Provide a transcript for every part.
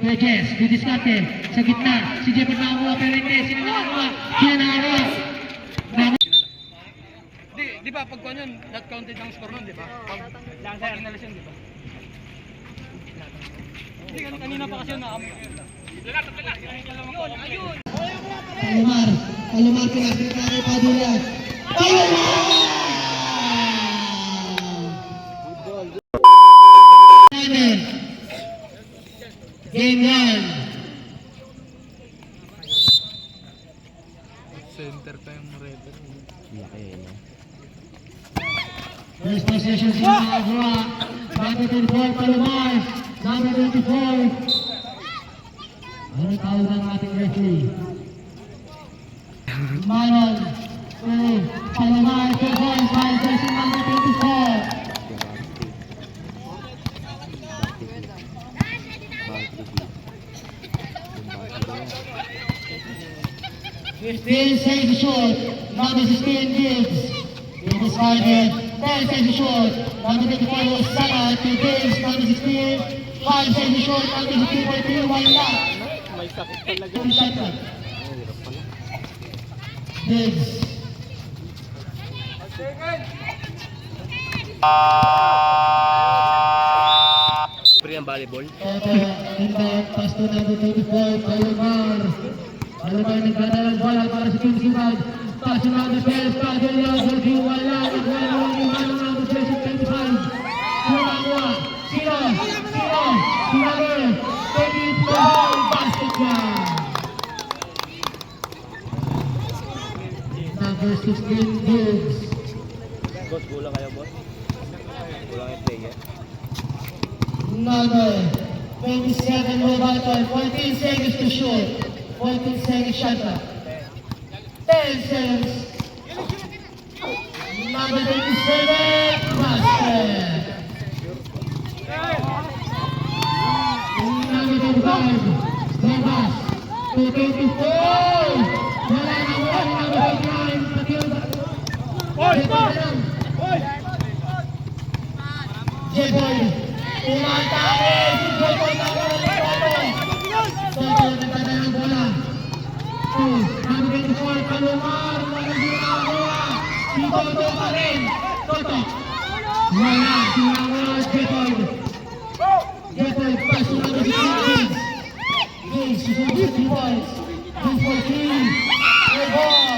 Kaya Jess, didiskarte. Sa gitna. Si Jefford nakakuha pero hindi. Sino nakakuha? Sino nakakuha? Di ba, pag kuha yun, not counted ang score nun, di ba? Pag inalis yun, di ba? Hindi, kanina pa kasi yun na. Palomar pinakita kay Padilla. Palomar! Game 1. Center pa yung rebel. Laki eh, no? First possession sila nakakuha. Number 24, Palomar. Number 24. Ano tawag ng ating referee? Manon. Palomar, 2 points. Violation number 24. Fifteen seconds short, number 16 Gibbs. He discarded. 10 seconds short, number 24 was Sana to Gibbs, number 16. 5 seconds short, number 15.3, wala. May sakit talaga. Hirap pala. Gibbs. Pre ang volleyball. Toto, inbound, pass to number 24, Palomar. Palomar nagdadalang bola para sa Team Sibad. Pass to number 12, Padilla, Sergio, wala. Nagdadalang yung ano number 25. Sino? Si number 24, basket niya. Number 16, Gibbs. Boss, kulang kayo, boss? Kulang yung player. Number 27, Roberto, 14 seconds to shoot. 14 seconds shot clock. 10 seconds. Number 27, basket. Number 25, Lebas. 224. Wala na mo. Number 29, Patil. J-Boy. Umatake. Si J-Boy na ko. Toto, nagdadala ng bola. 2, number 24, Palomar. Wala din nakakuha. Si Toto pa rin. Toto. Wala. Sinanguha. J-Boy. J-Boy, pass to number 16. Gibbs, susunod sa 3 points. Gibbs for 3. Good ball.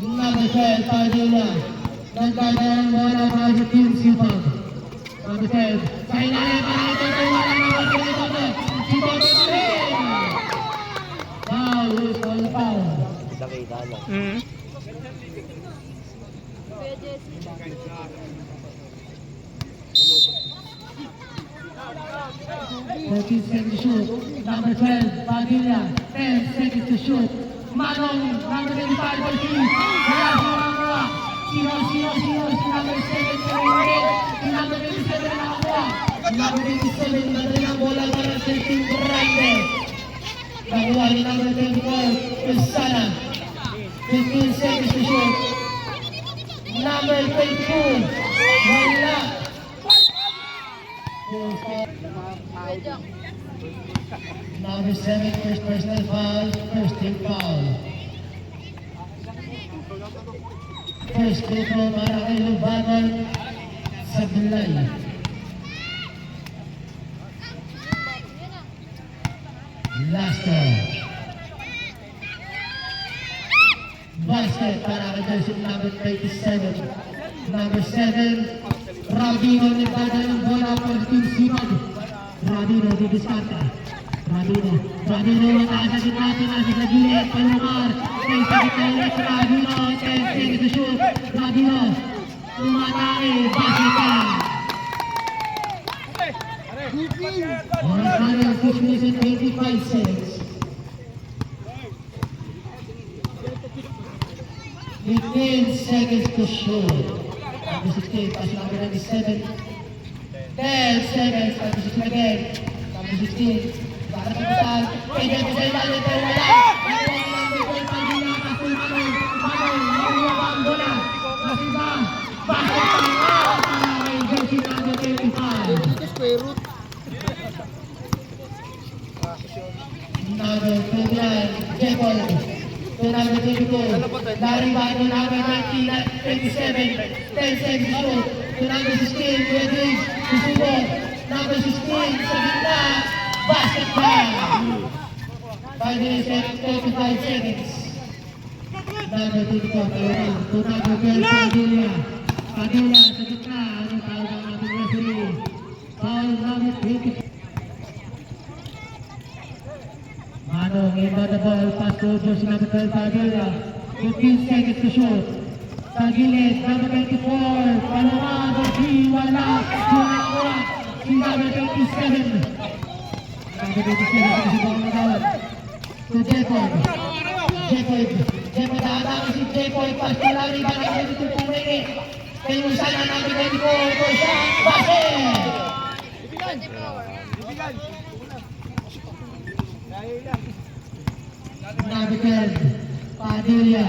Number 12, Padilla. Nagdadala ng bola para sa Team Sibad. Number 12. Sa ilalim para ito ay wala naman sa ito. Si Toto pa rin. Foul, foul. Kita lang. 13 seconds to shoot. Number 12, Padilla. 10 seconds to shoot. Manong, number 25 for 3. Wala si Mangua. Sino, si number 7 sa rin. Si number 27 na nakakuha. Si number 27, nadali ang bola para sa Team Grande. Nakuha ni number 24, Pesana. 15 seconds to shoot. Number 22, wala. Number 7, first personal foul, first team foul. First free throw para kay Lubanon sa Bulay. Last throw. Basket para kay jersey number 27. Number 7, Rabino nagdadala ng bola for Team Sibad. Rabino, didiskarte. Rabino mataasagin natin nasa sa gilid. Palomar, 10 seconds na ulit. Rabino, 10 seconds to shoot. Rabino, tumatake, basket pa. Oras na rin, 6 minutes and 25 seconds. 15 seconds to shoot. Number 16, pass number 97. 10 seconds, number 16 again. Number 16, para sa pisan. Pwede ko sa ilalim, pero wala. Number 12, Padilla, kasul Manong. Manong, nakuha ba ang bola? Nasiba, basket pa. Para kay Larry Bago, number 27, 10 seconds to shoot. To number 16, Kuya Diggs, susubok. Number 16, sa gitna, basket ball. 5 minutes and 35 seconds. Number 24, Tawaran. To number 12, Padilla. Padilla, sa gitna. Ano tawag ang ating referee? Foul number 20. Manong, inbound the ball, pass to jersey number 12, Padilla. 15 seconds to shoot. Sa gilid, number 24, Palawan, wala. Wala. Si number 27. Number 27, sa sibang nagawan. To Jepoy. Jepoy, dahatang si Jepoy, pass to Larry, parang dito pumili. Kayo sana number 24, ito siya, basket! Number 12, Padilla.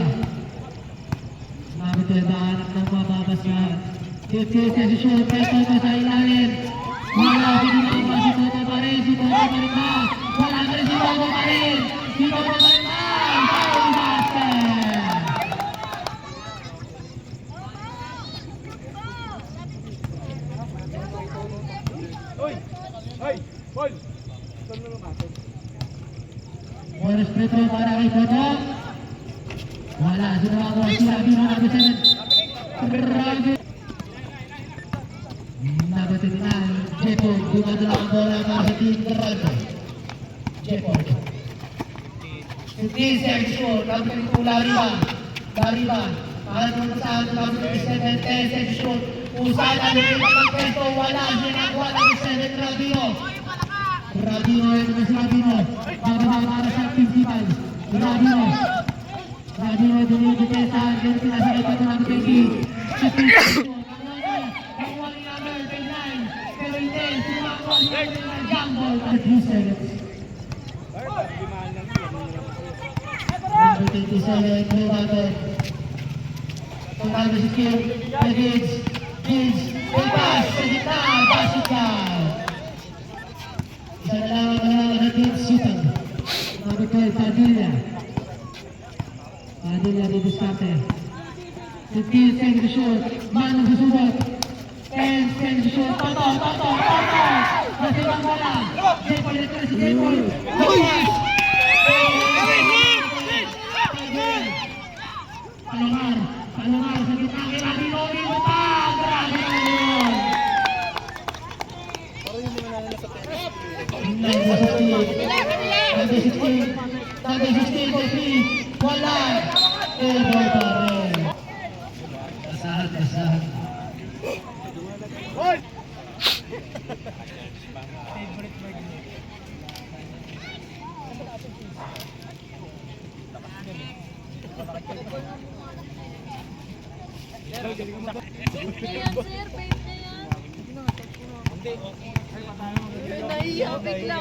Number 12, dahanap ng mababasyahan. 50 seconds shoot, peso ko sa ilalim. Wala, pininawa si Toto pa rin, si Toto pa rin ba? Wala ka rin si Toto pa rin. Si Toto pa rin ba? Foul basket! Bonus free throw para kay Toto. Wala, sinawa ko si Rabino, number 7. Rabino. Number 39, Jepoy. Dumadala ang bola para sa team Toronto. Jepoy. 15 seconds short, number 2, Lariban. Mahal mo sa atin, number 27, 10 seconds short. Usada, nito ang peso, wala. Sinakuha, number 7, Rabino. Rabino, ito na si Rabino. Bababa para sa principal. Rabino, dinidipesa. Ganito na sa ito ng 20. 15 seconds short. Nakuha ni number 29. Pero hindi, sinakuha ni number 9. Gamble. 3 seconds. Number 27, Blue Button. To number 16, Diggs. May pass sa gitna, basketball. Isa na lang na Diggs shooting. Number 12, Padilla. Padilla, didiskarte. 15 seconds to shoot. Manong susubok. 10 seconds to shoot. Toto. Nasibang bola. Jepoy, ito na si Jepoy. Pass. Palungar sa gitna kay Rabino, grabe na yun! Number 16, Jeffrey, wala! Elbow pa rin. Kasahan. Naiyak bigla.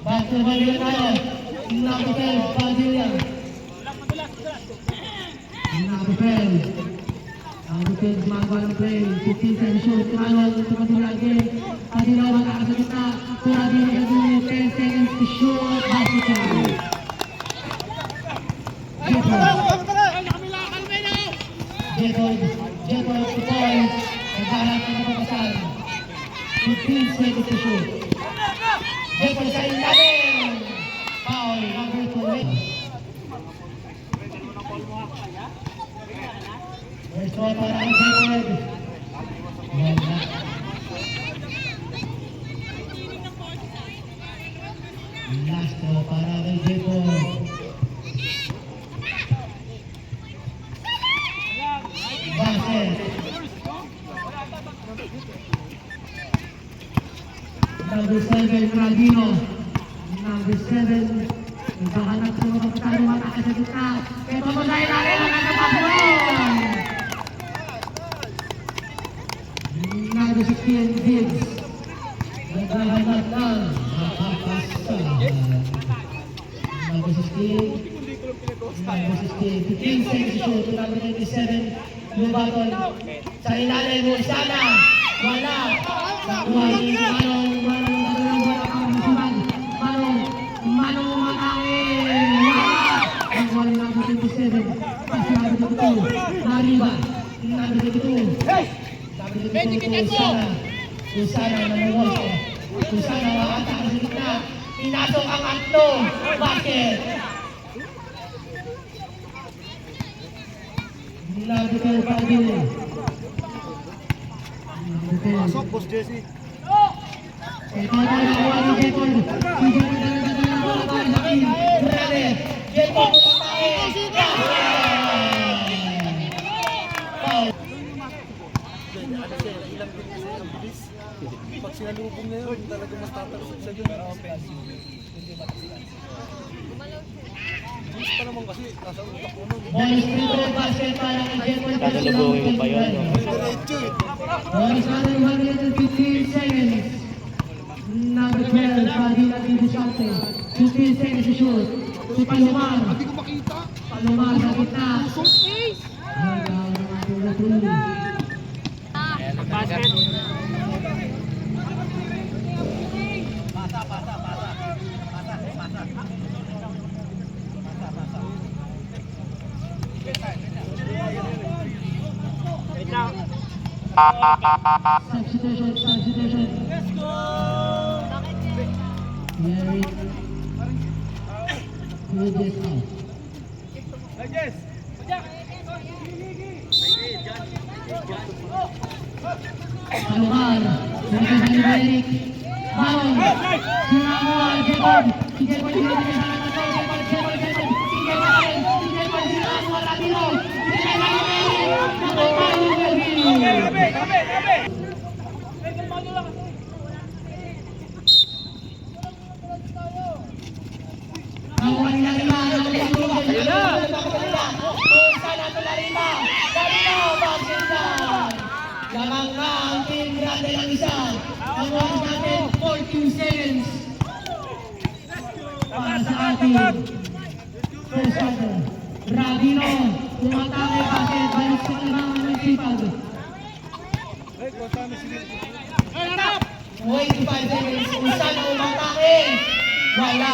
Back to Padilla tayo. Number 12, Padilla. Number 12. Number 12, Magwal ng play. 15 seconds shoot. Manong, ito Padilla again. Padilla, wala ka sa gitna. Padilla, 10 seconds to shoot. Basketball. Jepoy, to points. Nagharap na napapasal. 15 seconds to shoot. Jepoy sa ilalim. Foul, number 2. First one para ang Jepoy. Last throw para ang Jepoy. Basket. Number 7, Rabino. Number 7, naghahanap sa mga patalo matakas sa gitna. Ito mo sa ilalim ang nagkapagulong. Number 16, Diggs. Naghahanap ng makakasta. Number 16, 15 seconds to shoot. Number 27, Blue Button. Sa ilalim mo, sana. Wala. Nakuha ni Manong Manong matangin. Wala. 27. Pass to number 22. Mariba. Number 22. Number 22. Usana. Usana nanawala. Usana makata sa gitna. Pinasok ang atlo. Basket. Number 12. Padilla. Pasok, Boss Jesse. Ito na nakuha ni Jepon. Si Jepon na nagdadala ng bola para sa akin. Brother, Jepon pumatay. Foul. Ano siya, ilang din kasi ang bilis. Pag sinalubong na yun, talaga mas tatalsik sa yun. Bilis pa naman kasi, nasa utak ko nun. Boys, free basket para kay Jepon. Kasalubungin mo pa yun, no? Diretso eh. Boys, under 115 seconds. Number 12, Padilla Di Sante. 15 seconds to shoot. Si Palomar. Hindi ko makita. Palomar sa gitna. Substitution. Let's go! Very good out. Palomar, dari Eric, Marong, Sinamua, Jepon, si Jepon juga tidak salah satu, Jepon, si Jepon, Sinamua, Latino, lamang na ang team Grande ng isa. Ang oras natin, 14 seconds. Para sa ating first quarter. Rabino, tumatake basket, balik sa kalamangan ng sipag. 25 seconds, isa na umatake. Wala.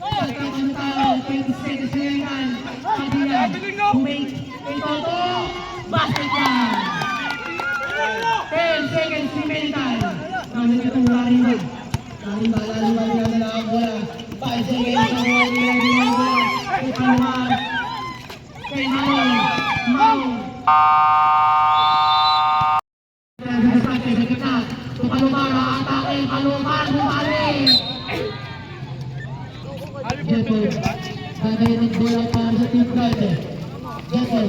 Pagkakantao, 20 seconds na yan. Padilla, wait. Itoto, basket plan. 10 seconds remaining time. Namin itong Lariba. Lariba nila ang bola. 5 seconds ang bola. Kay Palomar. Kay Marong. Sa gitna. Kay Palomar, atake. Palomar, bumalik. Jepon, gagawin ng bola para sa team Grande. Jepon,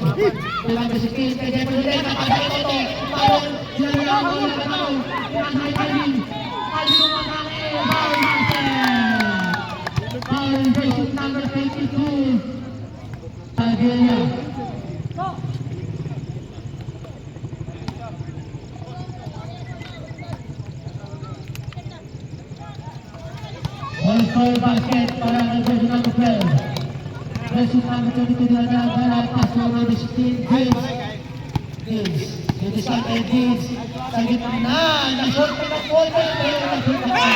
tulang ka si Chris, kay Jepon ulit, napagay ko to. Parang, yan lang ako yung katanong. Pinasay Calvin. Calvin umatake, foul basket. Foul versus number 22. Padilla. Foul basket para kay versus number 12. Versus number 22 na para pass to number 16, James. Dito sa kay James. Sa gitna, na-short pa ng ball, pero na-short pa na.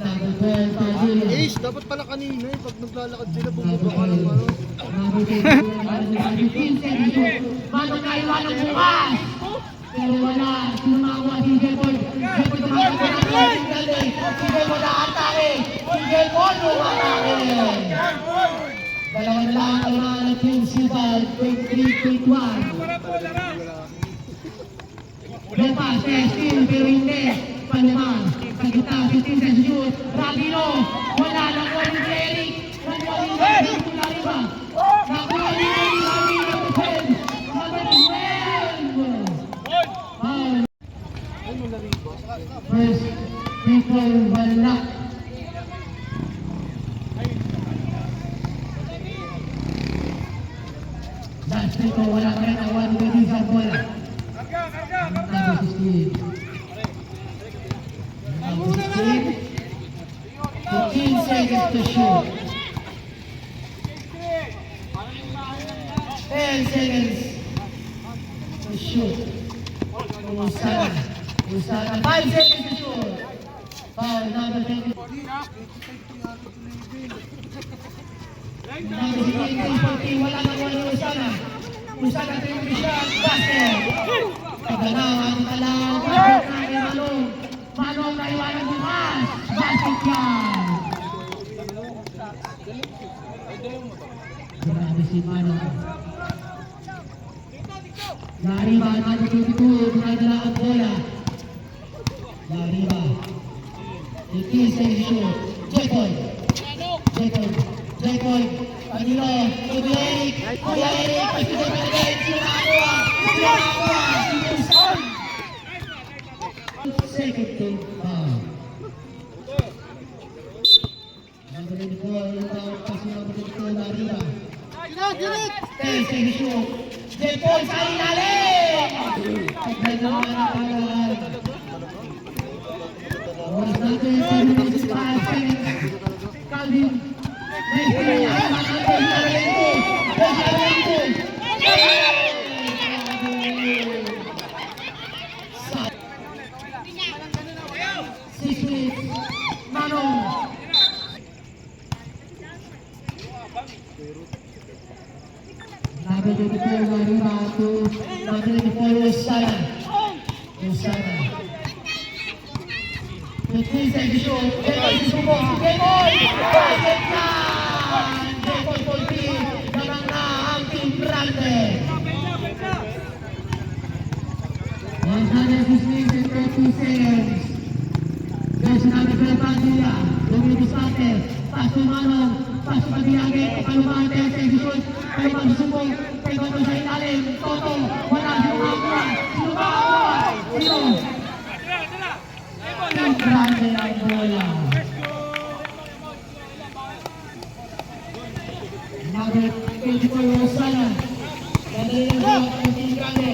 Number 12, Padilla. Ace, dapat pala kanina eh. Pag naglalakad sila, bumaba ka ng ano. Number 15 seconds. Mano kaiwan ng bukas. Pero wala, sumawa si Jepon. Jepon tumakot na natin. Si Jepon na-atake. Si Jepon umatake. Dalawang lang ang mga nag-principal, 23-21. Lepas, steal, pero hindi. Palomar, sa gitna, 15 seconds shoot. Rabino, wala lang ko ni Eric. Nakuha ni Eric, Lariba. Nakuha ni Eric, Rabino, number 12. First, people will not. Last people wala ka rin ang one ready sa bola. Number 16. Number 16. 15 seconds to shoot. 10 seconds to shoot. Usana. 5 seconds to shoot. number 20. Number 16, wala na kuha ni Usana. Usana television, basket. Paganawan, talaw, basket na kay Manong. Manong na iwanan bukas. Basket yan. Grabe si Manong. Lariba, number 22, pinadala ang bola. Lariba. Ikis ay shoot. J-Boy. Panilo. Kuya Eric. Pagkita pa rin. Sinakawa. Second team foul. Number 24, yung tawag pa si number 22, Lariba. Ikis ay shoot. J-Boy sa ilalim. Pagkagawa ng pangalan. Oras natin, 7 minutes 5 seconds. Calvin. Manong. Number 24, Lariba to number 24, Usana. 15 seconds shoot. J-Boy susubok. J-Boy! Basket yan! J-Boy 14. Namang na ang Team Grande. 116 and 30 seconds. Version namin kay Padilla. Dominic Sante. Pass to Manong. Pass to Padillage. Palumaan 10 seconds shoot. Palumaan susubok. Kay Goto sa ilalim. Toto. Wala siyang makakuha. Sino ba? Sino? Team Grande ang bola. Number 24, Usana. Madali ang bola ng Team Grande.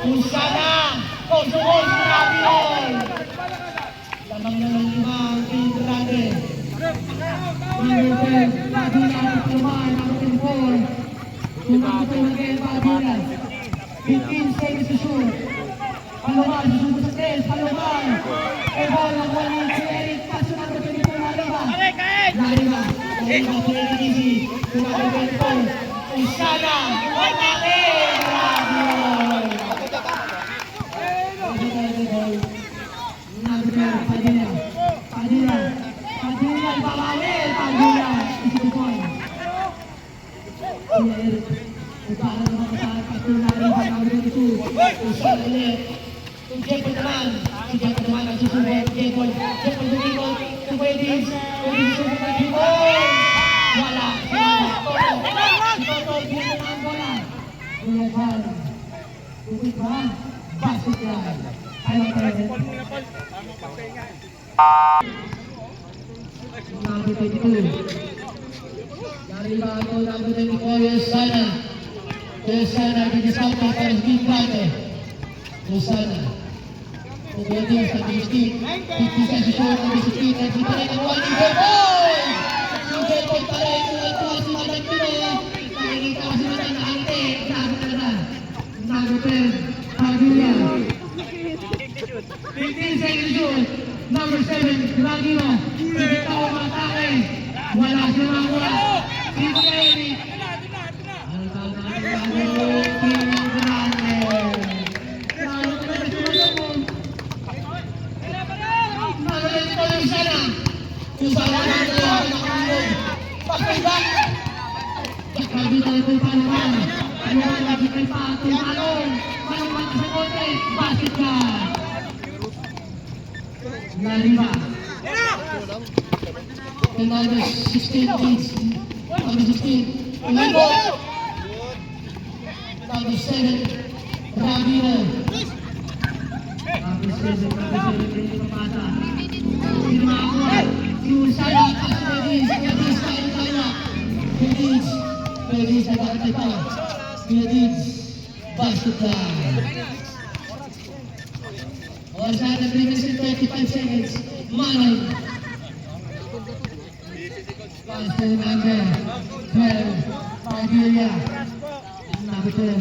Usana! Kosumol si Rabiol! Lamang na ng 5 ang Team Grande. Number 10, Padilla ang Tuman. Number 24. Tumatutong again, Padilla. 15 seconds to shoot. Paluman, susunod sa tail. Paluman! Ball ang wala si Eric. Paso number 24, Lariba. Lariba si Eric Easy. Number 24, Usana. Wanakin! Rabiol! Number 12, Padilla. Ibabawil! Padilla! Isip ko. Si Eric. Upahan naman sa Paso Lariba. Number 22, Usana ulit. Si J-Boy naman ang susubok. J-Boy dumibol. Si Wedis susubok na J-Boy. Wala. Si Toto. Bino na ang bola. Bulasan. Tubig ba? Basket yan. Ayaw pa rin. Number 22. Lariba ako. Number 24. Usana. Binisalta para sa Team Grande. Usana. Kemudian sa 15 seconds shot ng 16 at dito rin ang buwan ni J-Boy! Si J-Boy pa rin tuwa si Madang Pinoy. Nakikita ko si Madang na ante. Grabe talaga. Number 10, Padilla. 15 seconds shoot. Number 7, Gragino. Hindi ka umatake. Wala si Mangwa. Si Eric. Ang tawag Team Grande. Usana na ito ang nakalog. Pagkaibat! Pagkabita ito yung panuman. Panuman lagi kay Pato. Manong sa kote. Basket ka. Lariba. Number 16 please. Number 16. Ulibo. Number 7. Rabino. Number 7. Hindi papasa. Firma ako. Si Usana, Wedis sa Itala. Wedis, nagkakatay pa. Wedis, basket ka. Oras natin, 3 minutes and 25 seconds. Manong. Pass to number 12, Padilla. Number 12.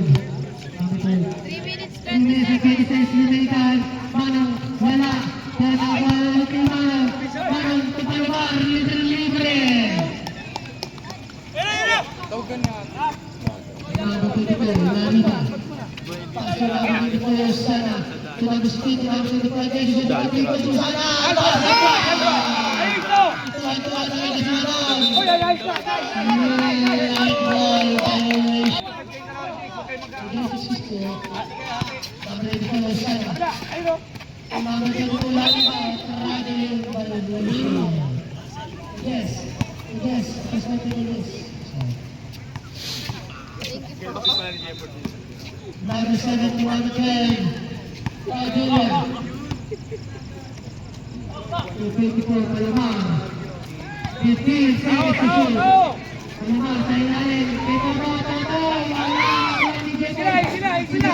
3 minutes and 20 seconds remaining. Manong, wala. Wala kay Manong. Manong Logan yan. Number 24, Larida. Paso lang dito po sana. Tumang speed, number 25, Jason Patrico, Susana! Tuwa-tuwa talaga si Manong. Light ball, violation. Against the Cisco. Number 24, Sana. Number 22, Larida. Karade yung violation. Yes, yes, that's what it is. Number 7, number 10, Padilla. 254, Malamang. 15, seconds to shoot. Malamang, sa ilalim. Ito po, Toto. Sila.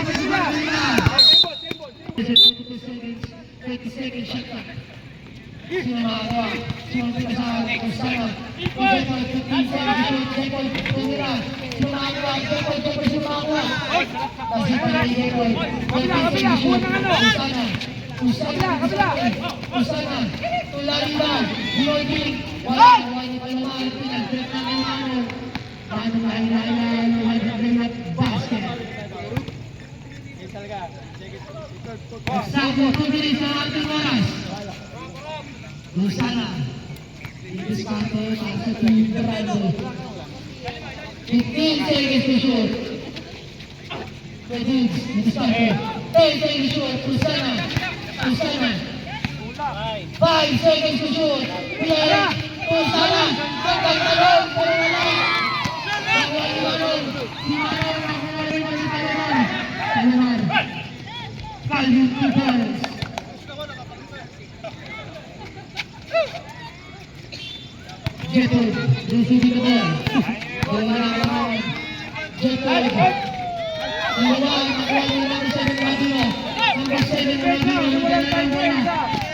22 seconds, 20 seconds, shot clock. Sino makagawa? Sino pinasama? Kusama. Jepoy, 15 seconds to shoot. Jepoy, tumira. Sino makagawa? Jepoy, sino makagawa? Nasipan ni Jepoy. 20 seconds to shoot. Kusana. Tularida. Lloyding. Wala ni Malamang. Pinag-break na ng Mano. Mano mahina basket. Sakto, 2 minutes na ating oras. Lusana. Diskarte sa team Grande. 15 seconds to shoot. Pwede, diskarte. 10 seconds to shoot. Lusana. 5 seconds to shoot. Play. Lusana. Pagkang talong. Calvin Peoples. Jetod, receiving the ball. Jetod. Number 7, Radino. Number 7,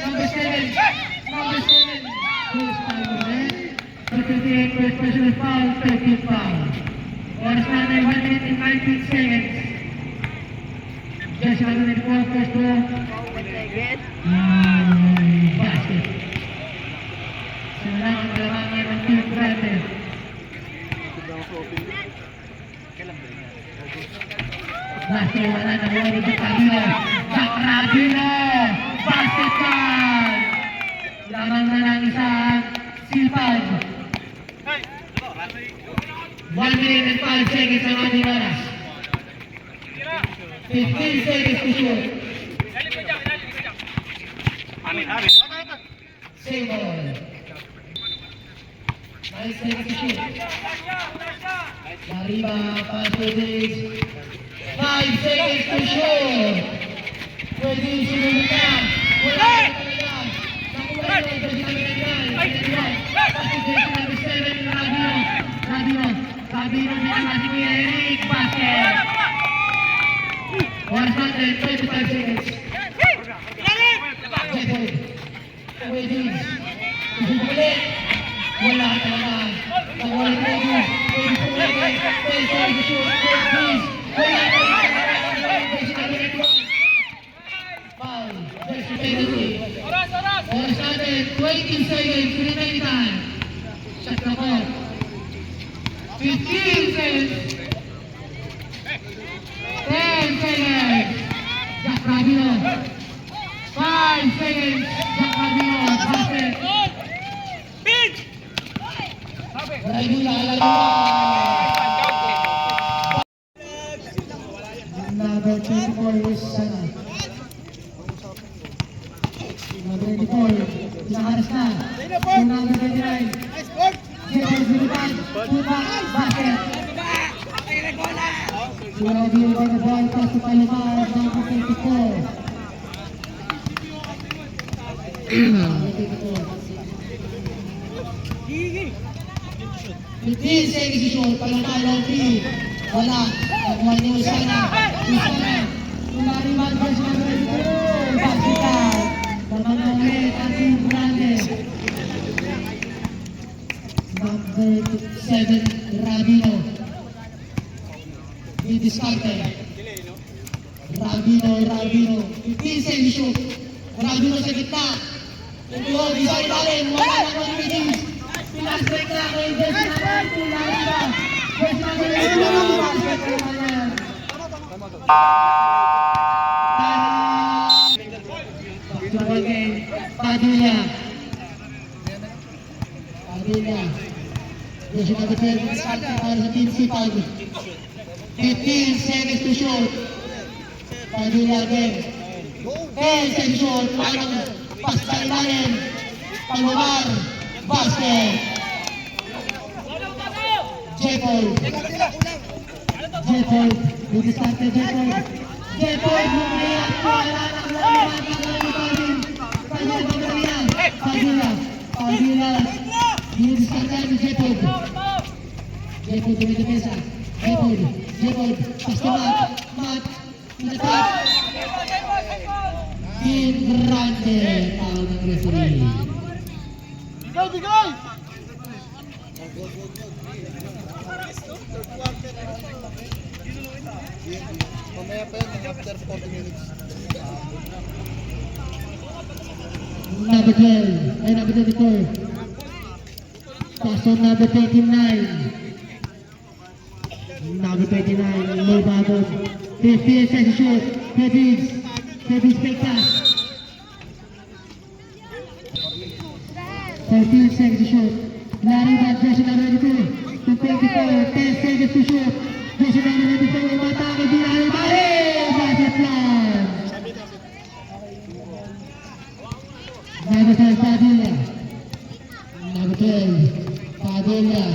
Number 7. Who's foul, 38 first personal foul, 13 foul. Oras natin 1 minute and 19 seconds. Just 1 minute for first ball. Basket. Simula ang gawang ngayon ng Team Grande. Basket, wala na wala sa Radino. Jack Radino! Basket ball! Lamang na lang isang silpad. 1 minute and 5 seconds ang ating oras. 15 seconds to shoot. Same ball. 9 seconds to shoot. Arriba, pass to this. 5 seconds to shoot. Pwede sunod na. Wala na talaga. Nakuha ito sa number 7, Radino binasa ni Eric. Basket. Oras natin, 25 seconds. Jepoy. Pwede. Ulit. Wala talaga. Wala pwede. Pwede to shoot. Please. Wala talaga. Foul. There's a penalty. Oras natin, 20 seconds. Remaining time. Shot na po. 15 seconds. 10 seconds. Jack Radino. 5 seconds. Jack Radino. Basket. Radino. Number 24 is Sana. Number 24. Nakaras na. Number 29. Jepoy Zulutan. Basket. Radino by the ball. Pass to Palomar. Number 24. 15 seconds to shoot. Palomar, Loki. Wala. Nakuha niyo Sana. Tulariman versus number 22. Basket. Naman na ulit ang Team Grande. Number 7, Radino. Didiskarte. Radino. 15 seconds to shoot. Radino sa gitna. Tutuhog, isa ilalim. Wala na kong bilis. Pinag-break na kay Jesse naman. Tularida. Jersey number 82, basket for Mayan. Basketball game, Padilla. Jersey number 12, starting para sa Team Sipag. 15 seconds to shoot. Padilla again. 10 seconds to shoot. Parang pasta ilalim. Pangumar. Basket. Jepold. With the starter Jepold. Jepold lumayan. Wala na lumayan. Padilla. With the starter Jepold. Jepold with the mesa. Jepold. Pasta Mat. In the top. Team Grande. Foul ng referee. Mamaya pa yan, after 40 minutes. Number 12, ay number 24. Pass on number 29. Number 29, low bottom. 15 seconds shoot. Heavies fake pass. 14 seconds to shoot. Larry back, Jersey number 22. To 24, 10 seconds to shoot. Jersey number 24, matake di Larry Back. Basket plan. Number 12, Padilla.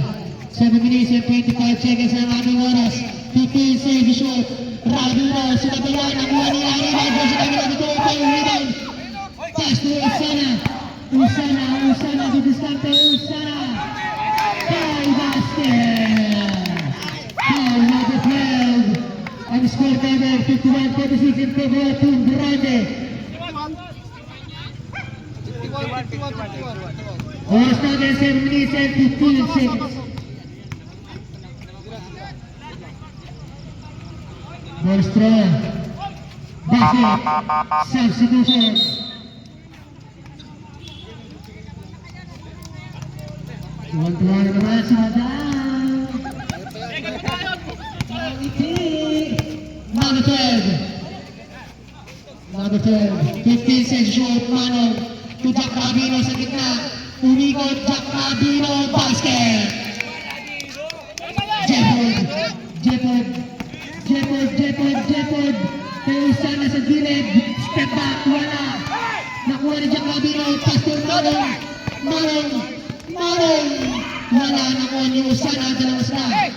7 minutes and 25 seconds ang ating oras. 15 seconds to shoot. Rabino, sinabayan ang buwan ni Larry Back. Jersey number 22, pang rebound. Pass to Usana to diskarte. Usana. Tie basket. Foul number 12. And score cover 51-46 in favor of Team Grande. 51. Oras natin 7 minutes and 15 seconds. Monstro. Basket. Substitution. Tuwan-tuwa na naman si Madam. Number 12. 15 seconds short. Manong to Jack Rabino sa gitna. Umikot Jack Rabino. Basket. Jepold. Pero sana sa gilid. Step back. Wala. Nakuha ni Jack Rabino. Pass to Manong. Wala nakuha ni Usana. Dalawas na.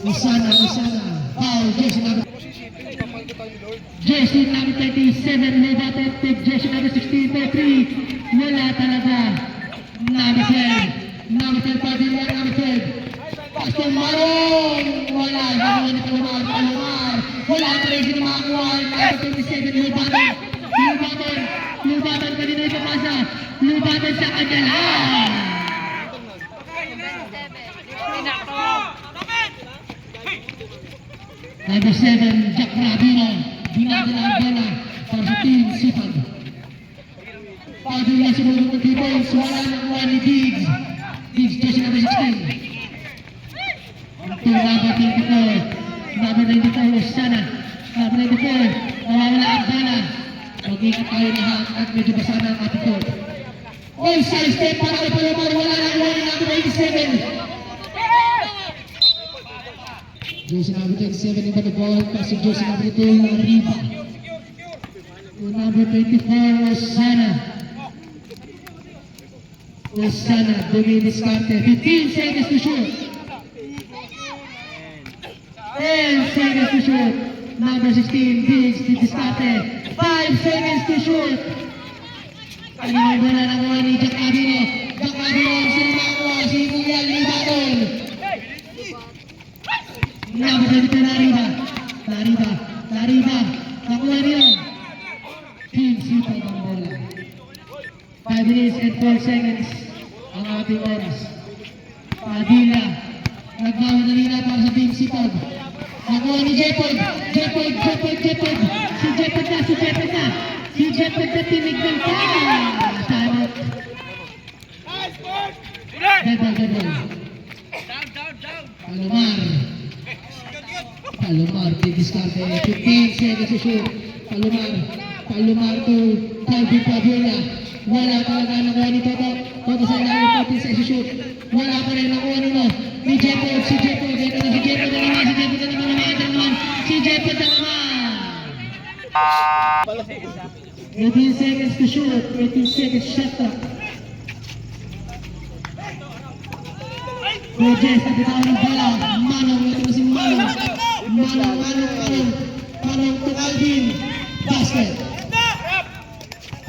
Usana. Foul. Jersey number 37. May batted. Jersey number 16. By 3. Wala talaga. Number 12. Padilla. Number 12. Pastor Marong. Wala. Nakuha ni Palomar. Wala pa rin sila makakuha. Number 27. Lubatan kanina ipapasa. Lubatan sa kanya lang. Number 7, Jack Rabino. Binadala ang bola para sa Team Sipag. Padilla sumunod ng defense. Wala nakuha ni Diggs. Jersey number 16. Team number 24. Number 94, Usana. Number 94, nawawala ang bola. Mag-ikat tayo lahat at medyo basa na ang ating court. All-side step para kay Palomar. Wala nakuha ni number 87. Jersey number 27 in the ball, passing jersey number 2, Riva. To number 24, Osana, Dominis Carte, 15 seconds to shoot. 10 seconds to shoot. Number 16, Diggs Carte, 5 seconds to shoot. Kaninang bola nakuha ni Jack Abino. Sino nakuha? Si Miguel Libaton. Number 22, Lariba. Nakuha niya. Team Sipag ang bola. 5 minutes and 4 seconds ang ating oras. Padilla. Nagmamadali na para sa Team Sipag. Nakuha ni Jepold. Si Jepold na tinignan pa. Time out. Double. Palomar. Palomar, didiskarte. 15 seconds to shoot. Palomar. Palomar to Calvin Padilla. Wala talaga nakuha ni Toto. Toto sa ilalim, 15 seconds to shoot. Wala pa rin nakuha nito. Ni Jepod, si Jepod. Ito na si Jepod na naman. Si Jepod na naman. Si Jepod na naman. 18 seconds to shoot. 18 seconds shot clock. Rojes, nabitawan ng bala. Manong, ito na si Manong. Manong to Alvin. Basket.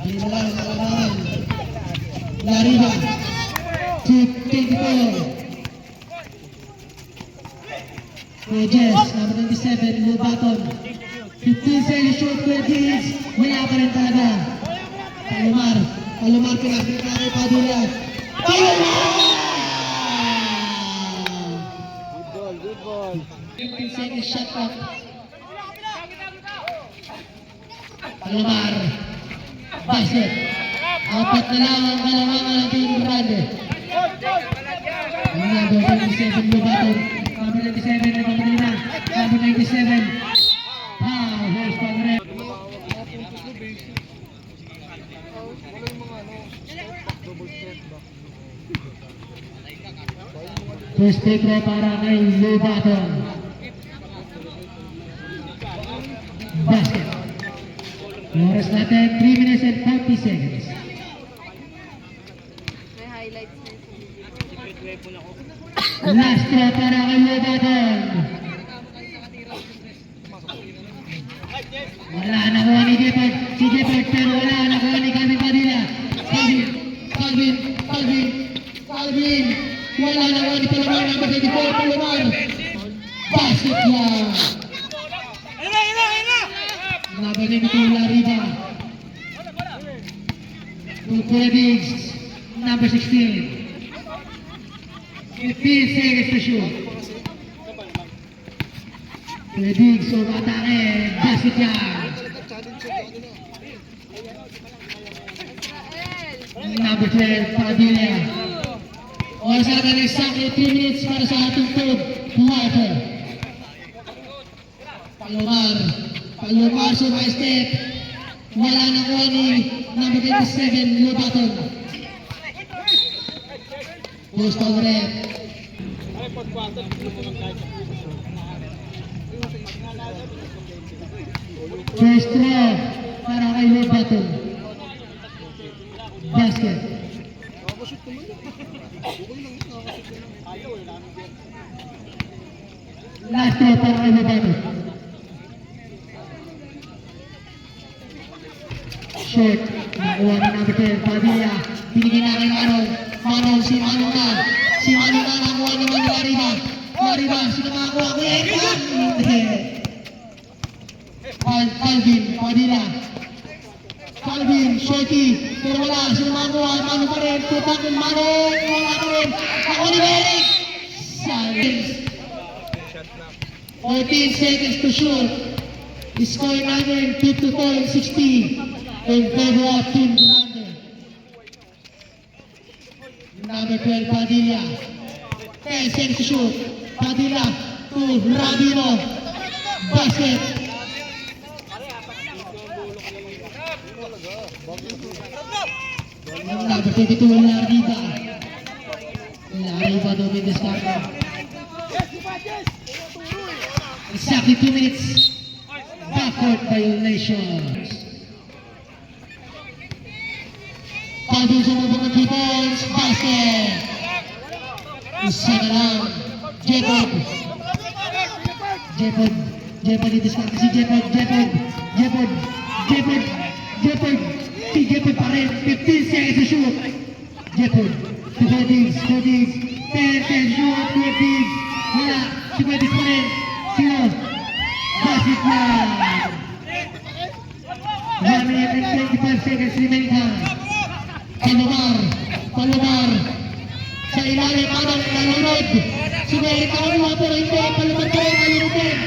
Ayun na lang, nalaman. Lariba. 24. Rojes, number 27, Lubaton. 15 seconds shoot, Rojes. Wala pa rin talaga. Palomar, pinakita na kay Padilla. Palomar! 15 seconds shot clock. Palomar. Basket. Apat na lang ang kalamangan ng Team Grande. Number 27, Lubaton. Number 97, Nababalina. Number 97. Here's Padre. Mga puntos na basic. Wala yung mga double step back. First free throw para kay Lubaton. Basket. Oras natin 3 minutes and 40 seconds. May highlights na ito. Last throw para kay Lubaton. Wala nakuha ni Jepod. Si Jepod pero wala nakuha ni Calvin Padilla. Calvin. Wala nakuha ni Palomar. Number 24, Palomar. Basket lang. Number 22, Lariba. To Pedigs. Number 16. 15 seconds to shoot. Pedigs, umatake. Basket lang. Number 12, Padilla. Oras natin exactly 3 minutes para sa ating third quarter. Palomar sa my step. Wala nakuha ni number 27, Lubaton. Post over rep. First throw para kay Lubaton. Basket. Nakakashoot naman yun. Okay lang, nakakashoot naman. Last throw para kay Lubaton. Short. Nakuha na number 10. Padilla. Binigyan na kay Manong. Si Manong na. Nakuha naman ni Lariba. Sino makakuha ko yan? Calvin. Padilla. Shorty. Pero wala. Sino makakuha? Manong pa rin. Tutak ng Manong. Wala pa rin. Ako ni Eric. Silence. 14 seconds to shoot. Score natin 54-60 in favor of Team Grande. Number 12, Padilla. 10 seconds to shoot. Padilla to Rabino. Basket. Number 22, Lariba. Lariba domin this time. Exactly 2 minutes. Backward violations. Calvin sa mga mga rebounds. Basket. Isa na lang. Jepod i-discount si Jepod. Si Jepod pa rin. 15 seconds to shoot. Jepod. Si Pedigs. 10 shoot. Pedigs. Wala. Si Pedigs pa rin. Sino? Basket lang. 1 minute and 25 seconds remaining. Palomar. Sa ilalim, Manong nalunod. Sumeri ka rin mga pero hindi. Palomar ka rin nalunod din.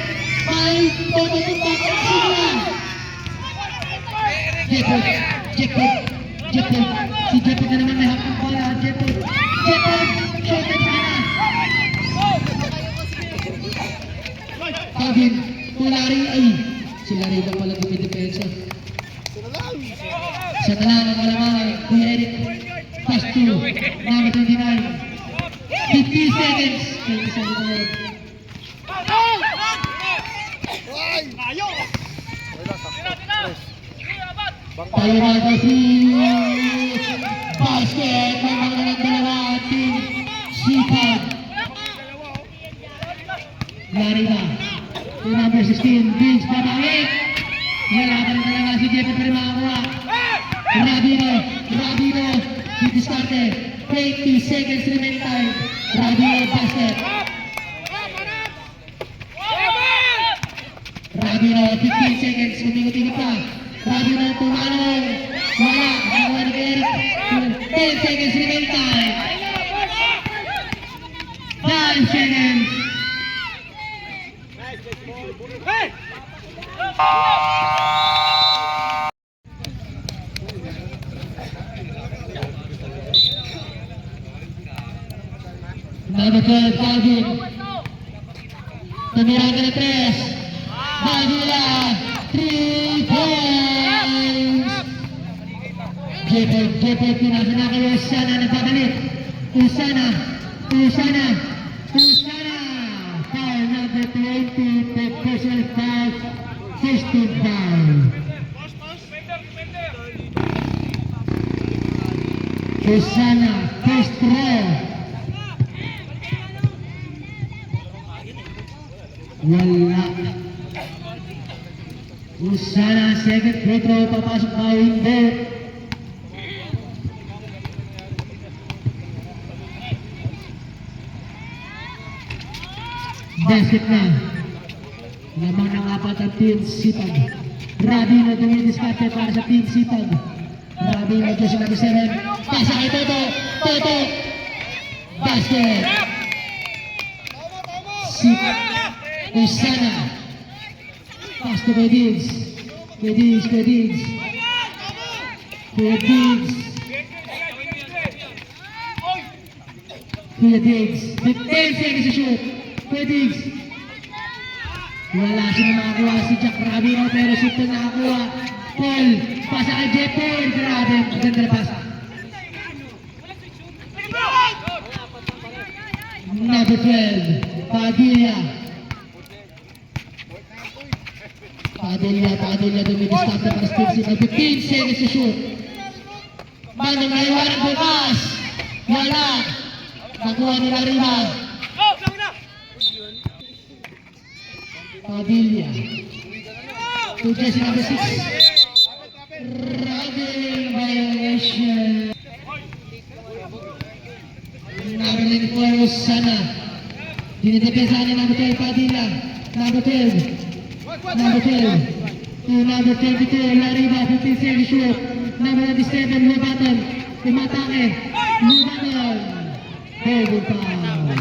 May tututok pa ang sila. Jepod. Si Jepod na naman may hapang bola. Jepod. Short at sana. 15 seconds. 20 seconds ulit. Tayo na ito si basket ng mga ng dalawa ating Sipag. Larina to number 16, Vince babalik. Wala pa rin talaga si Jeppe pero makakuha. Rabino, didiskarte. 20 seconds remaining time. Rabino basket. Rabino 15 seconds, kumikot-ikot pa. Rabino tumalong. Wala, nakuha ni Eric. 10 seconds remaining time. 5 seconds. Number 12, Calvin. Tumira ka na 3. Bagila, 3 points. Jeppe, pinasa na kayo. Usana nagbabalik. Usana. Foul number 20, personal foul, 16 foul. Usana, first throw. Wala. Usana, second free throw, papasok pa hindi. Basket na. Lamang ng apat ang Team Sipag. Rabino dumidiskarte para sa Team Sipag. Rabino dyan sa number 7. Pasa kay Toto. Basket. Sipag. Usana. Pass to Kuya Diggs. Kuya Diggs. 10 seconds to shoot. Kuya Diggs. Wala siya makakuha si Jack Rabino pero shoot na nakakuha. Paul. Pasa kay Jeppe. Grabe. Maganda na pasa. Number 12. Padilla dumidiskarte para sa Team Sipag. 15 seconds to shoot. Manong naiwanan bukas. Wala. Nakuha nila Rima. Padilla. To jersey number 6. Rubbing violation. Number 94, Usana. Dinidepensa ni number 12, Padilla. Number 12. To number 22, Lariba, 15 seconds shoot. Number 97, Lubaton. Umatake. Lubaton. Heavy foul.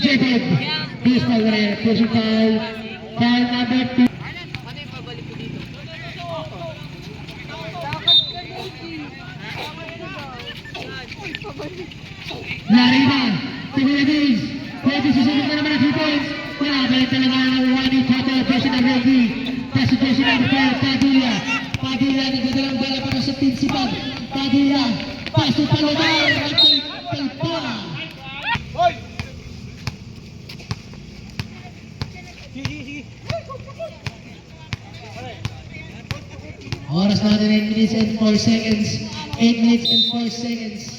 Jacob, baseball red, pushing foul. Foul number 2. Lariba, Tumilagis, pwede susunod na naman ang 2 points. Wala, balik talaga ang Wani Toto, jersey number 3. Pass to jersey number 4, Padilla, nagdadalang bala para sa Team Sipag. Padilla, pass to Palomar, Palpa. Oras natin 8 minutes and 4 seconds. 8 minutes and 4 seconds.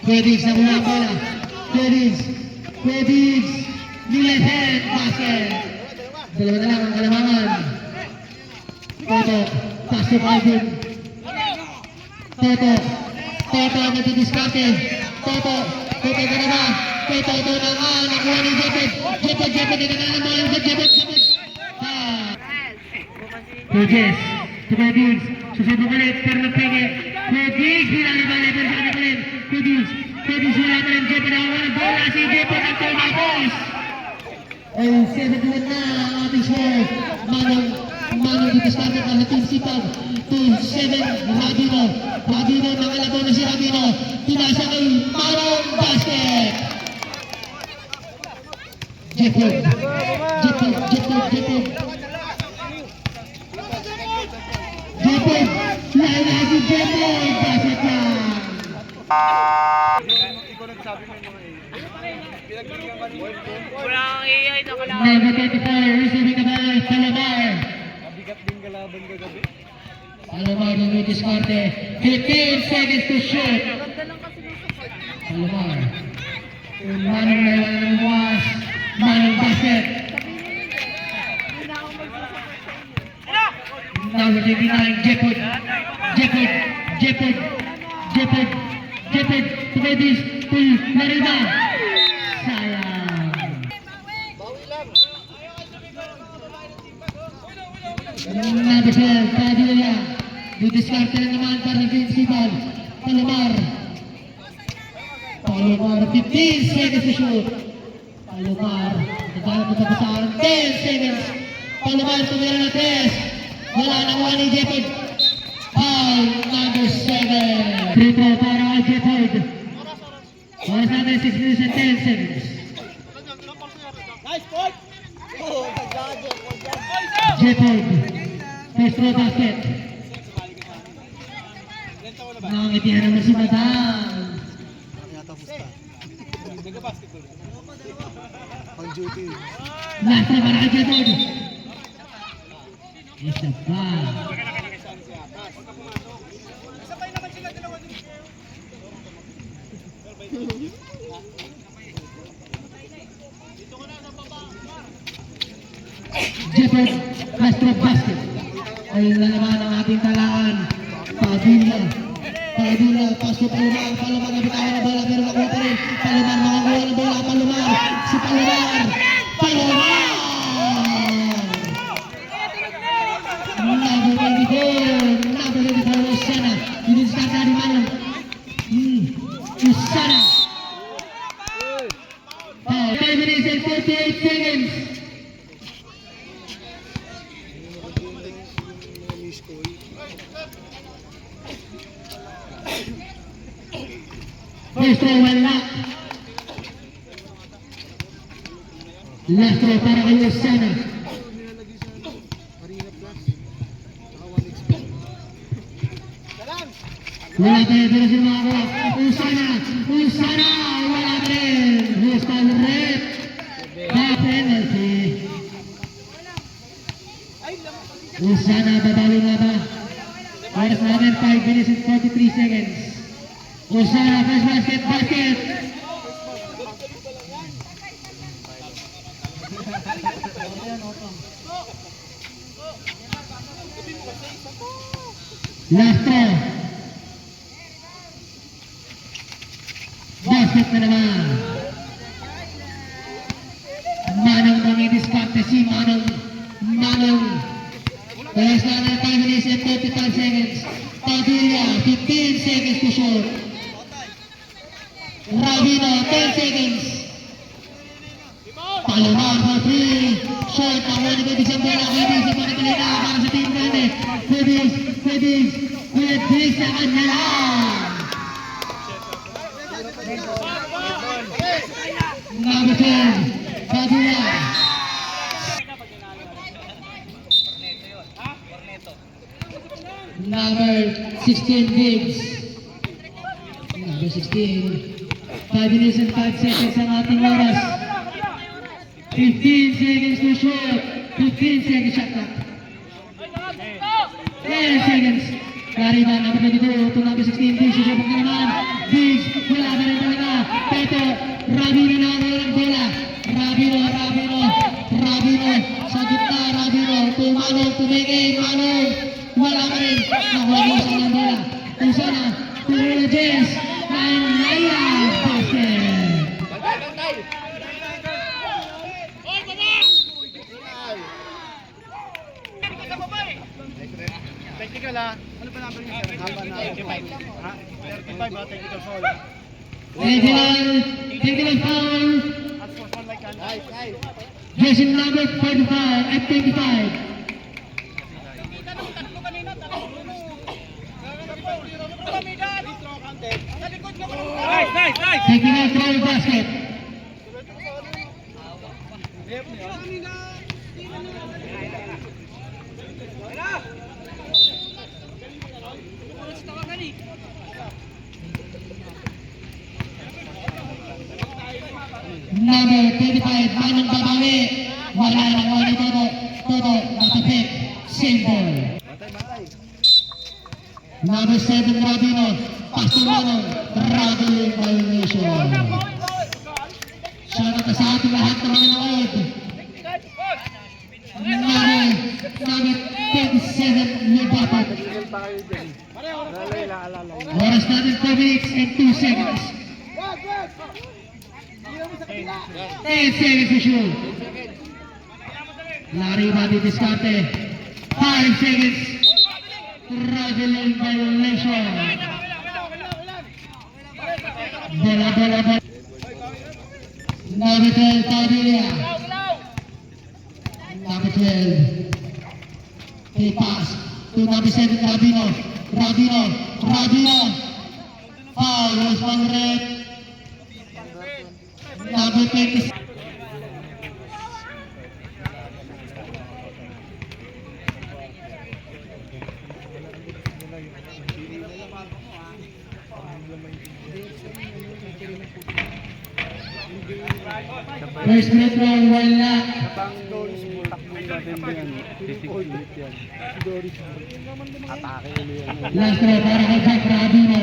Kuya na mula ang bola. Kuya Diggs. Left hand basket. Dalawa na lang ang kalamangan. Toto. Pass to Calvin. Toto ang nagdidiskarte. Toto ka na ba? Toto na nga. Nakuha ni Jeppe. Jeppe. Kuya Jess. To Kuya Diggs. Susunod ulit. Pero nagpege. Kuya Diggs. Nilalibali. Pero sa kanipalit. Kuya Diggs wala pa rin Jeppe. Nakakuha ng bola si Jeppe. Nagtol na boss. Ay, 7-1 na ang ating score. Manong dito sa ating Team Sipag. 2-7. Rabino. Rabino, nakalabaw na si Rabino. Tinasa kay Marong Basket. Jefford. Laila si Jefford. Basket lang. Ikaw nagsabi mo yung mga pinagbigyan ka rin. Walang AI na kailangan. Number 24, receiving the ball, Palomar. Mabigat din kalaban kagabi. Palomar, nung diskarte. 15 seconds to shoot. Palomar. Manong na iwan ng buwas. Manong basket. Number 29, Jefford. Jefford. Tumedis. Pull. Larida. Sayang. Number 12, Padilla. Didiskarte na naman para sa principal. Palomar, 15 seconds to shoot. Palomar, nagkaroon sa pasaran, 10 seconds. Palomar, tumira na 3. Wala na wala ni Jefford. Foul, number 7. Free throw para kay Jefford. Oras natin, 6 minutes and 10 seconds. Jefford, first throw basket. Nakangitihan naman si Madam. Pang duty. Last throw para kay Jefford. Isa pa. Jefford, last throw basket. Ayun na naman ang ating talaan. Padilla, pass to Palomar. Palomar na bitawan ng bola pero nakuha pa rin. Palomar makakuha ng bola. Si Palomar. Number 24, Usana. Diniskart na rin Manong. Usana. 5 minutes and 48 seconds. First throw, wala. Last throw para kay Usana. Wala tayo pero si mga Usana, wala pa rin. Houston Red. Half penalty. Usana, babalo nga ba? Oras namin, 5 minutes and 43 seconds. Usana, first basket. Last throw. Basket na naman. Manong mangidiskarte si Manong. Oras namin, 5 minutes and 35 seconds. Padilla, 15 seconds to shoot. Rabino, 10 seconds. Palomar for 3. Short, nakuha ni Bebis ang bola. Bebis, ang pagkakalina para sa team grande. Bebis, Bebis sa kanya lang. Number 10, Padilla. Number 16, Biggs. Number 16. 5 minutes and 5 seconds ang ating oras. 15 seconds to shoot. 15 seconds shot clock. 10 seconds. Larida, number 22. To number 16, Biggs. Susubok na naman. Biggs, wala na rin talaga. Peto, Rabino na ang bola. Rabino. Sa gitna, Rabino. Tumanong, tumigay, Manong. Wala pa rin. Nakuha mo sa ng bola. Usana, Puro James, and Laila basket. Technical ha? Ano ba number niya? 35. Ha? 35 ha? Technical foul. Technical foul. At for one like that. Jersey number 45 at 25. Nice, nice, nice! Taking out throw basket. Number 25, Manong Babawi. Wala lang wala Toto. Toto, nakapit. Same ball. Number 7, Rabino. Pass to Manong. Rabino violation. Shoutout sa ating lahat ng mga nanood. Number 27, Lubatot. Oras natin 4 minutes and 2 seconds. 10 seconds to shoot. Lari Bati Discarte. 5 seconds. Traveling violation. Bola, bola, bola. Number 12, Padilla. Number 12. He pass to number 7, Rabino. Rabino. Rabino. Foul was on red. Number 20. First free throw, wala. Last throw para kay Jack Rabino.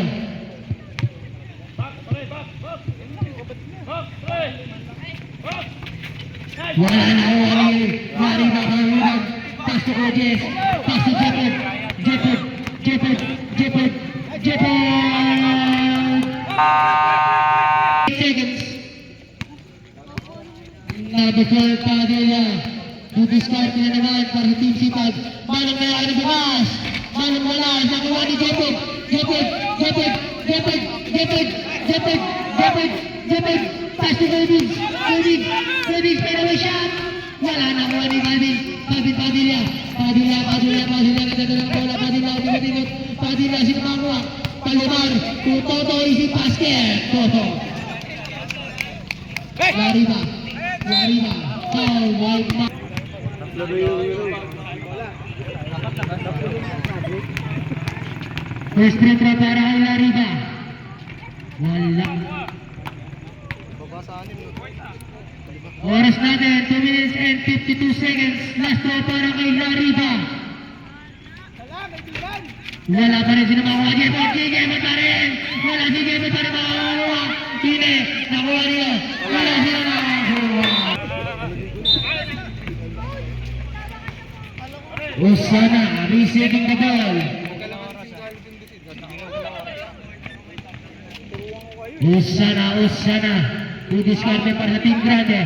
Wala na wala. Lari ba kayo? Pass to Kojes. Pass to Jepet. Jepet. Jepet. Jepet. Jepet. 8 seconds. Number 12, Padilla. Discard na naman para sa Team Sipag. Manong kaya ka nabukas. Manong wala. Nakuha ni Jepet. Jepet. Jepet. Jepet. Jepet. Jepet. Jepet. Jepet. Pass to David. David. David. Fadeaway shot. Wala. Nakuha ni David. David Padilla. Padilla. Padilla. Padilla. Nagdadala ng bola. Padilla. Padilla. Padilla. Sino makuha? Palomar. Toto isi basket. Toto. Lariba. Lariba. Foul. White mark. First free throw para kay Lariba. Wala. Oras natin, 2 minutes and 52 seconds. Last throw para kay Lariba. Wala pa rin sinamakuha. Jepet, Jepet pa rin. Wala si Jepet pa rin makakuha. Hindi, nakuha nila. Wala sila makakuha. Usana, receiving the ball. Usana. Didiscarte para sa Team Grande.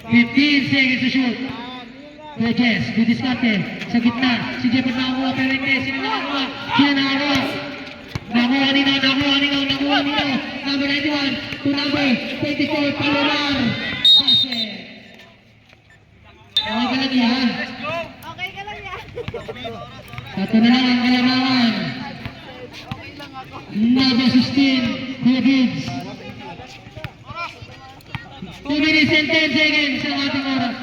15 seconds to shoot. Kojes, didiscarte. Sa gitna. Si Jepet nakakuha pero hindi. Sino nakakuha? Nakuha nila. Number 91 to number 24, Palomar. Basket. Okay ka lang yan. Okay ka lang yan. Ito na lang ang kalamangan. Number 16, Kuya Gibbs. 2 minutes and 10 seconds ang ating oras.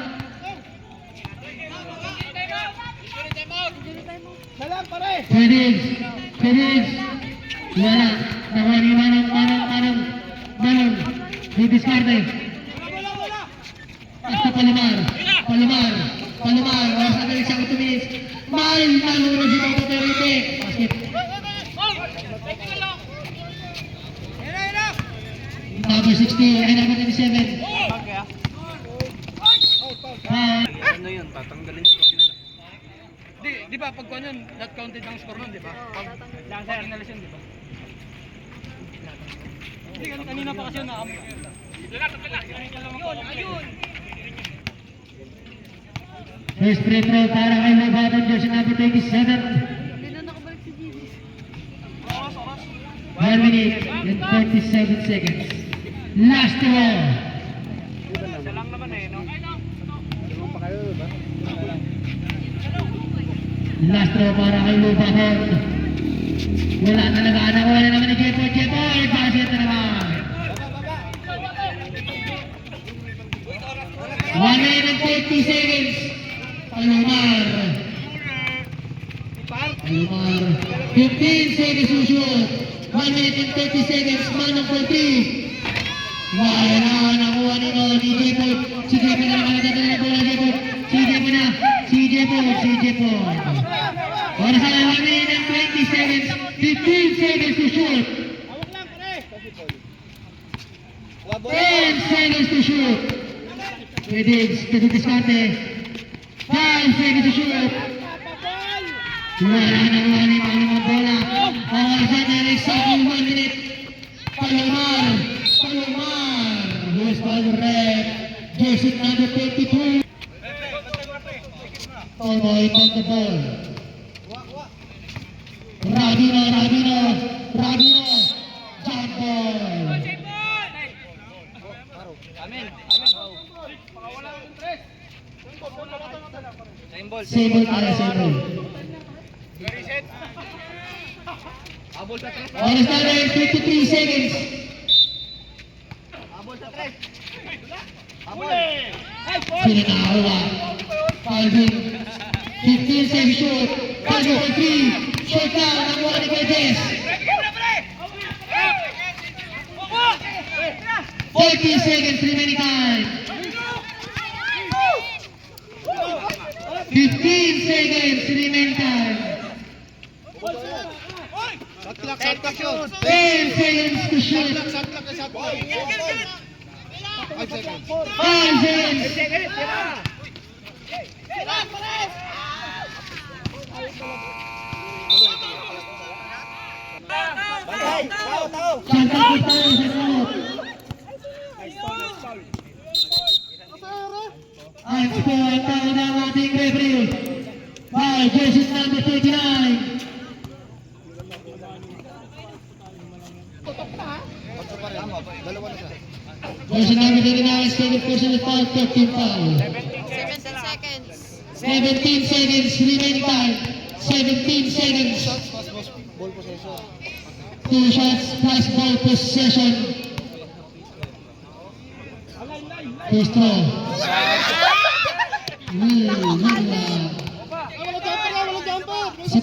Kuya Gibbs. Wala. Nakuha ni Manong. Didiscarte. Hasta Palomar. Oras natin isang 2 minutes. Mahal na lulog si Toto pero hindi. Basket. Number 60, ay number 27. Ano yun? Tatanggalin scope nila. Di ba pag kuha yun, not counted ang score nun, di ba? Pag inalis yun, di ba? Hindi, kanina pa kasi yun na. Ayun! First free throw para kay Lobaton, jersey number 27. Hindi na nakabalik si Gigi. 1 minute and 47 seconds. Last throw. Isa lang naman eh, no? Last throw para kay Lobaton. Wala talaga. Nakuha na naman ni Jepoy. Jepoy, basket na naman. 1 minute and 50 seconds. Palomar. 15 seconds to shoot. 1 minute and 30 seconds. Manong 40. Wala nakuha ni Jepoy. Si Jepoy na naman natatagal na bola Jepoy. Si Jepoy na. Si Jepoy. Oras na 1 minute and 20 seconds. 15 seconds to shoot. 10 seconds to shoot. Diggs, diskarte. 5 seconds to shoot. Wala nakuha ni Palomar bola. Oras na exactly 1 minute. Palomar. Who's the red? Jersey number 22. Tomoy on the ball. Rabino. Jump ball. Same ball tayo, same ball. Oras na rin, 53 seconds. Sila nakakuha. Calvin. 15 seconds shoot. Calvin for 3. Short down. Nakuha ni Cortez. 40 seconds remaining time. 15 seconds remaining time. 10 seconds to shoot. 5 seconds. Santa ang score tayo ng ating referee. By jersey number 39. Jersey number 39, second personal foul, 13 foul. 17 seconds. 17 seconds remaining time. 17 seconds. Ball possession. 2 shots plus ball possession. First throw. Isa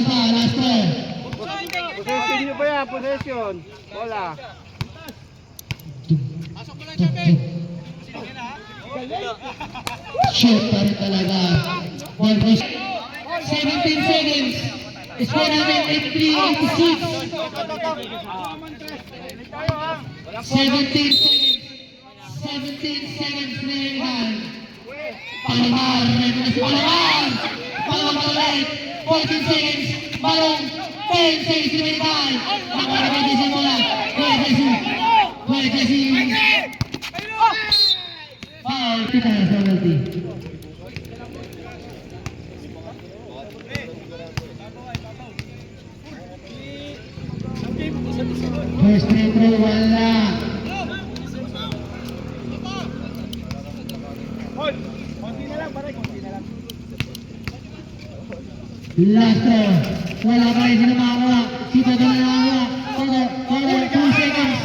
pa, last throw. Possession nyo ba yan? Possession. Bola. Shoot pa rin talaga. Ball post. 17 seconds. Score namin 83-86. 17 seconds. 17 seconds remaining time. Palomar. Palomar ulit. 14 seconds. Balong. 10 seconds remaining time. Nakuha na Jesse bola. Jesse. Foul. Kita na sa penalty. First free throw, wala. Last throw. Wala pa rin sila makakuha. Sito na nakakuha. Todo, 2 seconds.